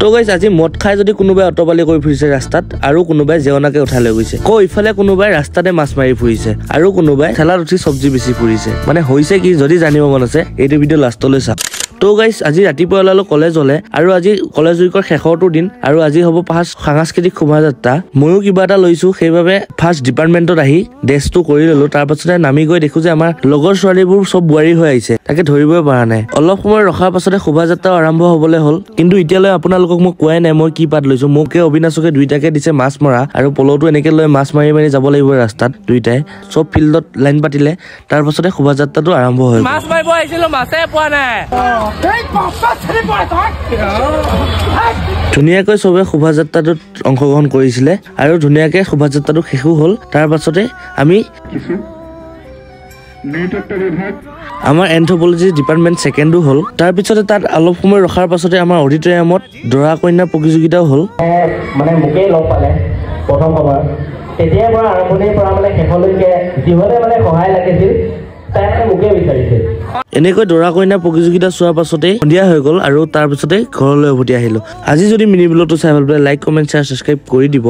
তো গাইছ আজি মদ খাই যদি কোনোবাই অটপালি কৰি ফুৰিছে ৰাস্তাত আৰু কোনোবাই জেওনাকে উঠাই লৈ গৈছে ইফালে কোনোবাই ৰাস্তাতে মাছ মাৰি ফুৰিছে আৰু কোনোবাই ঠেলাত উঠি চব্জি বেছি ফুৰিছে মানে হৈছে কি যদি জানিব মন আছে এইটো ভিডিঅ' লাষ্টলৈ চাওক তো গাইছ আজি ৰাতিপুৱা ওলালো কলেজলে আৰু আজি কলেজ উইকৰ শেষৰটো দিন আৰু আজি হ'ব ফাৰ্ষ্ট সাংস্কৃতিক শোভাযাত্ৰা ময়ো কিবা এটা লৈছো সেইবাবে ফাৰ্ষ্ট ডিপাৰ্টমেণ্টত আহি ড্ৰেছটো কৰি ললো তাৰ পাছতে নামি গৈ দেখো যে আমাৰ লগৰ ছোৱালীবোৰ সব বুৱাৰী হৈ আহিছে তাকে ধৰিবই পৰা নাই অলপ সময় ৰখাৰ পাছতে শোভাযাত্ৰা আৰম্ভ হ'বলৈ হ'ল কিন্তু এতিয়ালৈ আপোনালোকক মই কোৱাই নাই মই কি পাত লৈছো মোকে অবিনাশকে দুইটাকে দিছে মাছ মৰা আৰু পলটো এনেকে লৈ মাছ মাৰি মাৰি যাব লাগিব ৰাস্তাত দুইটাই সব ফিল্ডত লাইন পাতিলে তাৰ পাছতে শোভাযাত্ৰাটো আৰম্ভ হৈ মাছ মাৰিব আহিছিলো মাছে পোৱা নাই ধুনীয়াকৈ সবে শোভাযাত্ৰাটোত অংশগ্ৰহণ কৰিছিলে আৰু ধুনীয়াকৈ শোভাযাত্ৰাটো শেষো হ'ল তাৰ পাছতে আমি আমাৰ এন্থ্ৰোপলজি ডিপাৰ্টমেণ্ট ছেকেণ্ডো হ'ল তাৰ পিছতে তাত অলপ সময় ৰখাৰ পাছতে আমাৰ অডিটৰিয়ামত দৰা কইনা প্ৰতিযোগিতাও হ'ল মানে মোকেই লগ পালে প্ৰথম সময়ত তেতিয়াৰ পৰা আৰম্ভণিৰ পৰা মানে শেষলৈকে যিহতে মানে সহায় লাগিছিল তাই মানে মোকেই বিচাৰিছিল এনেকৈ দৰা কইনা প্ৰতিযোগিতা চোৱাৰ পাছতে সন্ধিয়া হৈ গ'ল আৰু তাৰ পিছতে ঘৰলৈ উভতি আহিলো আজি যদি মিনি ব্লগটো চাই ভাল পালে লাইক কমেণ্ট শ্বেয়াৰ ছাবস্ক্ৰাইব কৰি দিব